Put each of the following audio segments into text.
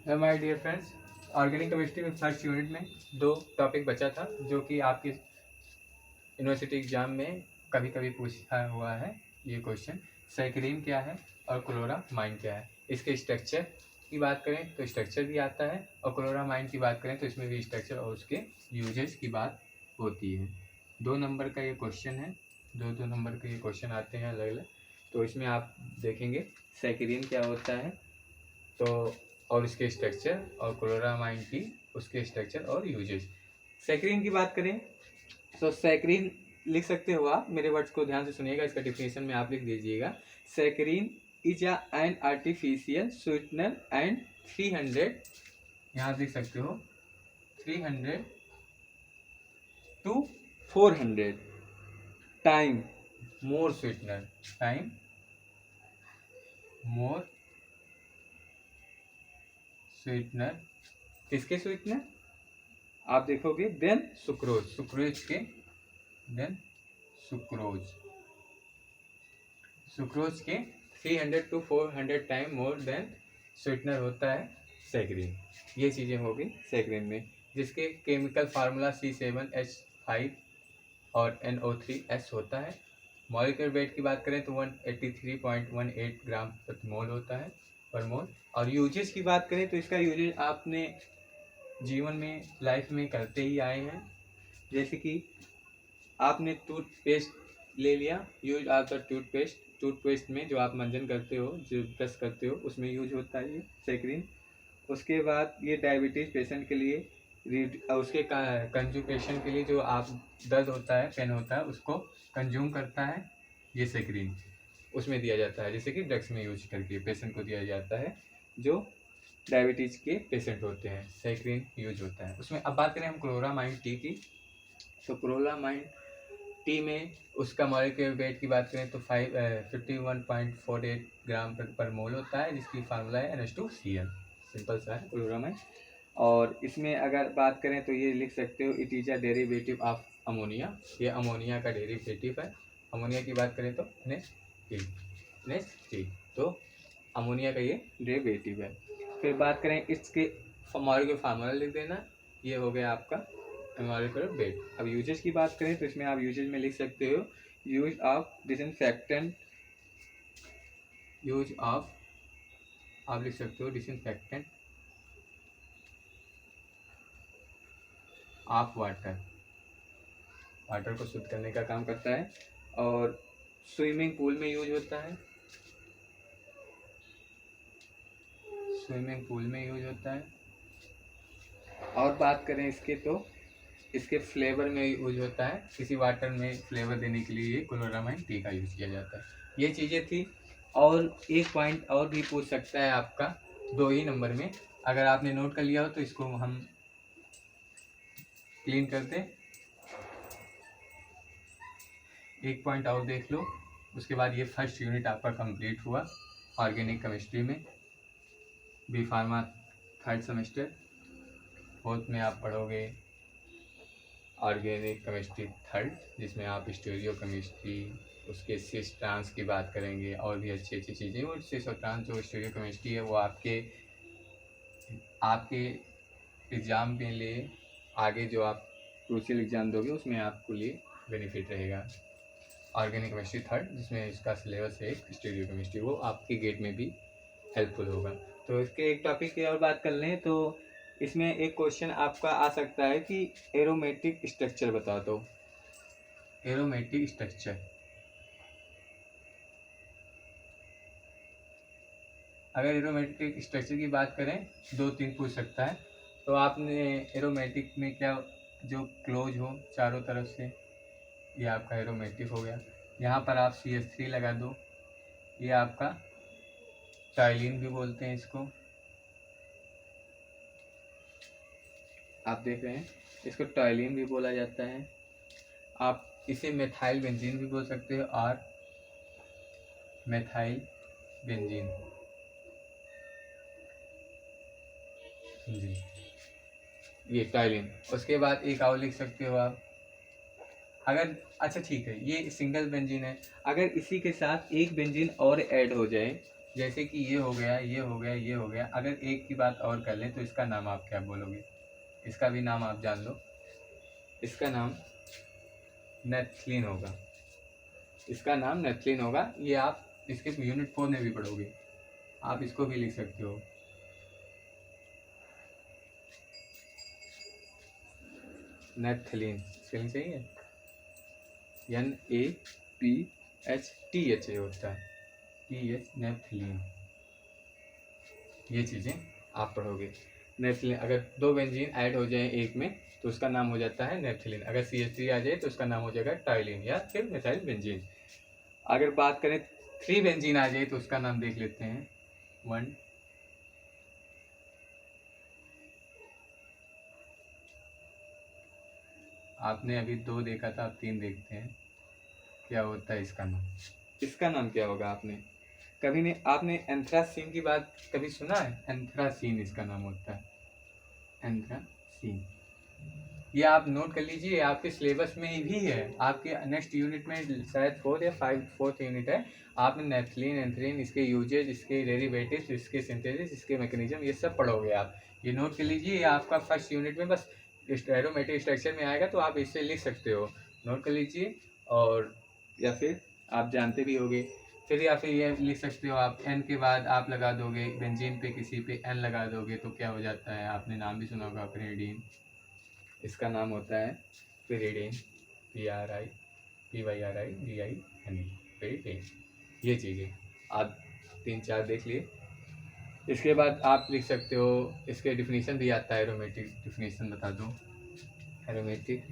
My dear friends, organic chemistry में first unit में दो टॉपिक बचा था जो कि आपके यूनिवर्सिटी एग्जाम में कभी कभी पूछा हुआ है। ये क्वेश्चन सैकरीन क्या है और क्लोरामाइन क्या है। इसके स्ट्रक्चर की बात करें तो स्ट्रक्चर भी आता है, और क्लोरामाइन की बात करें तो इसमें भी स्ट्रक्चर और उसके यूजेस की बात होती है। 2 नंबर का ये क्वेश्चन है, दो नंबर के ये क्वेश्चन आते हैं अलग अलग। तो इसमें आप देखेंगे सैकरीन क्या होता है तो और उसके स्ट्रक्चर, और क्लोरामाइन की उसके स्ट्रक्चर और यूजेस। सैकरीन की बात करें तो सैकरीन लिख सकते हो आप, मेरे वर्ड्स को ध्यान से सुनिएगा, इसका डिफिनेशन में आप लिख दीजिएगा। Saccharin is an artificial sweetener and 300, यहाँ आप लिख सकते हो 300 to 400 time more sweetener, time more sweetener. किसके स्वीटनर आप देखोगे, देन सुक्रोज, सुक्रोज के, देन सुक्रोज, सुक्रोज के 300 to 400 time more than sweetener होता है सैकरीन। ये चीज़ें होगी सैकरीन में, जिसके केमिकल फार्मूला C7H5 और NO3S होता है। मॉलिक्यूलर वेट की बात करें तो 183.18 ग्राम प्रति मोल होता है पर मोल। और यूजेस की बात करें तो इसका यूजेस आपने जीवन में लाइफ में करते ही आए हैं। जैसे कि आपने टूथपेस्ट ले लिया, यूज आफ्टर टूथपेस्ट, टूथपेस्ट में जो आप मंजन करते हो, जो ब्रश करते हो, उसमें यूज होता है ये सैकरीन। उसके बाद ये डायबिटीज़ पेशेंट के लिए, उसके कंजुकेशन के लिए, जो आप दर्द होता है, पेन होता है, उसको कंज्यूम करता है ये सैकरीन, उसमें दिया जाता है। जैसे कि ड्रग्स में यूज करके पेशेंट को दिया जाता है, जो डायबिटीज़ के पेशेंट होते हैं, सैकरीन यूज होता है उसमें। अब बात करें हम क्लोरामाइन टी की, तो क्लोरामाइन टी में उसका मॉलिक्यूलर वेट की बात करें तो 51.48 ग्राम पर मोल होता है, जिसकी फार्मूला है NH2Cl। सिंपल सा है क्लोरामाइन। और इसमें अगर बात करें तो ये लिख सकते हो, it is a derivative of ammonia, ये अमोनिया का डेरिवेटिव है। अमोनिया की बात करें तो NH3, तो अमोनिया का ये डेरिवेटिव है। फिर बात करें इसके मॉलिक्यूलर फार्मूला लिख देना, ये हो गया आपका मॉलिक्यूलर वेट। अब यूजेस की बात करें तो इसमें आप यूजेस में लिख सकते हो, use of disinfectant, use of, आप लिख सकते हो डिसइंफेक्टेंट ऑफ वाटर, वाटर को शुद्ध करने का काम करता है। और स्विमिंग पूल में यूज होता है, स्विमिंग पूल में यूज होता है। और बात करें इसके तो इसके फ्लेवर में यूज होता है, किसी वाटर में फ्लेवर देने के लिए क्लोरामाइन टी का यूज किया जाता है। ये चीज़ें थी। और एक पॉइंट और भी पूछ सकता है आपका 2 ही नंबर में, अगर आपने नोट कर लिया हो तो इसको हम क्लीन कर दें। एक पॉइंट और देख लो, उसके बाद ये फर्स्ट यूनिट आपका कंप्लीट हुआ ऑर्गेनिक केमिस्ट्री में। B pharma third semester, fourth में आप पढ़ोगे ऑर्गेनिक केमिस्ट्री थर्ड, जिसमें आप स्टीरियो केमिस्ट्री, उसके सिस ट्रांस की बात करेंगे, और भी अच्छी अच्छी चीज़ें। और सिस और ट्रांस जो स्टीरियो केमिस्ट्री है वो आपके एग्ज़ाम के लिए, आगे जो आप क्रूशियल एग्ज़ाम दोगे उसमें आपको लिए बेनिफिट रहेगा। ऑर्गेनिक केमिस्ट्री थर्ड, जिसमें इसका सिलेबस है एक स्टीरियो केमिस्ट्री, वो आपके गेट में भी हेल्पफुल होगा। तो इसके एक टॉपिक की और बात कर लें तो इसमें एक क्वेश्चन आपका आ सकता है कि एरोमेटिक स्ट्रक्चर बता दो। एरोमेटिक स्ट्रक्चर, अगर एरोमेटिक स्ट्रक्चर की बात करें 2-3 पूछ सकता है। तो आपने एरोमेटिक में क्या, जो क्लोज हो चारों तरफ से, ये आपका एरोमेटिक हो गया। यहाँ पर आप CH3 लगा दो, ये आपका टाइलिन भी बोलते हैं इसको, आप देख रहे हैं, इसको टाइलिन भी बोला जाता है। आप इसे मेथाइल बेंजीन भी बोल सकते हो, और मेथाइल बेंजीन जी, ये टाइलिन। उसके बाद एक और लिख सकते हो आप, अगर, अच्छा ठीक है, ये सिंगल बेंजीन है, अगर इसी के साथ एक बेंजीन और ऐड हो जाए, जैसे कि ये हो गया, ये हो गया, ये हो गया। अगर एक की बात और कर लें तो इसका नाम आप क्या बोलोगे? इसका भी नाम आप जान लो, इसका नाम नेथलीन होगा। इसका नाम नेथलीन होगा। ये आप इसके यूनिट 4 में भी पढ़ोगे, आप इसको भी लिख सकते हो। नेथलीन स्पेलिंग सही है, NAPHTHA होता है, PH नेथलीन। ये चीज़ें आप पढ़ोगे। नेथलीन, अगर 2 बेंजीन ऐड हो जाए एक में तो उसका नाम हो जाता है नेथलीन। अगर CH3 आ जाए तो उसका नाम हो जाएगा टाइलिन या फिर मिथाइल बेंजीन। अगर बात करें 3 बेंजीन आ जाए तो उसका नाम देख लेते हैं। 1 आपने अभी 2 देखा था, अब 3 देखते हैं क्या होता है इसका नाम। इसका नाम क्या होगा? कभी नहीं आपने एंथ्रासीन की बात कभी सुना है? एंथ्रासीन इसका नाम होता है, एंथ्रासीन। ये आप नोट कर लीजिए, आपके सिलेबस में ही भी है। आपके नेक्स्ट यूनिट में शायद 4 या 4th यूनिट है, आपने नेथलीन, एंथ्रीन, इसके यूजेज, इसके डेरिवेटिव्स, इसके सिंथेसिस, इसके मैकेनिज्म, ये सब पढ़ोगे आप। ये नोट कर लीजिए, ये आपका फर्स्ट यूनिट में बस एरोमेटिक स्ट्रक्चर में आएगा, तो आप इससे लिख सकते हो, नोट कर लीजिए। और या फिर आप जानते भी होगे, फिर या फिर ये लिख सकते हो आप, एन के बाद आप लगा दोगे बेंजीन पे, किसी पे एन लगा दोगे तो क्या हो जाता है? आपने नाम भी सुना होगा, pyridine। इसका नाम होता है pyridine, PYRIDINE, pyridine। ये चीज़ें आप 3-4 देख लिए। इसके बाद आप लिख सकते हो, इसके डिफिनीशन भी आता है, एरोमेटिक डिफिनीशन बता दूँ। एरोमेटिक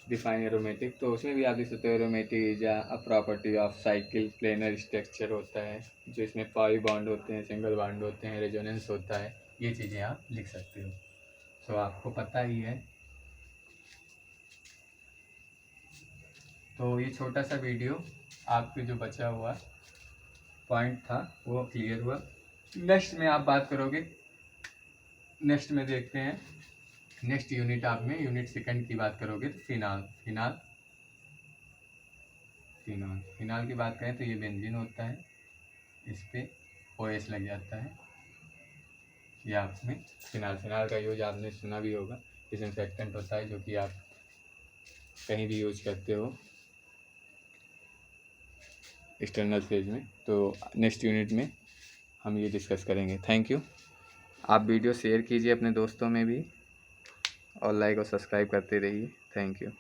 डिफाइन एरोमेटिक, तो उसमें भी आप लिख सकते हो, aromatic is a property of cycle planar structure होता है, जो इसमें पाई बॉन्ड होते हैं, सिंगल बॉन्ड होते हैं, रेजोनेंस होता है। ये चीज़ें आप लिख सकते हो। सो आपको पता ही है। तो ये छोटा सा वीडियो आपके जो बचा हुआ पॉइंट था वो क्लियर हुआ। नेक्स्ट में आप बात करोगे, नेक्स्ट में देखते हैं, नेक्स्ट यूनिट आप में यूनिट 2 की बात करोगे तो फिनाल की बात करें तो ये बेंजीन होता है, इस पे OH लग जाता है। ये आप में फिनाल का यूज आपने सुना भी होगा, डिसइंफेक्टेंट होता है, जो कि आप कहीं भी यूज करते हो एक्सटर्नल फेज में। तो नेक्स्ट यूनिट में हम ये डिस्कस करेंगे। Thank you. आप वीडियो शेयर कीजिए अपने दोस्तों में भी, और लाइक और सब्सक्राइब करते रहिए। Thank you.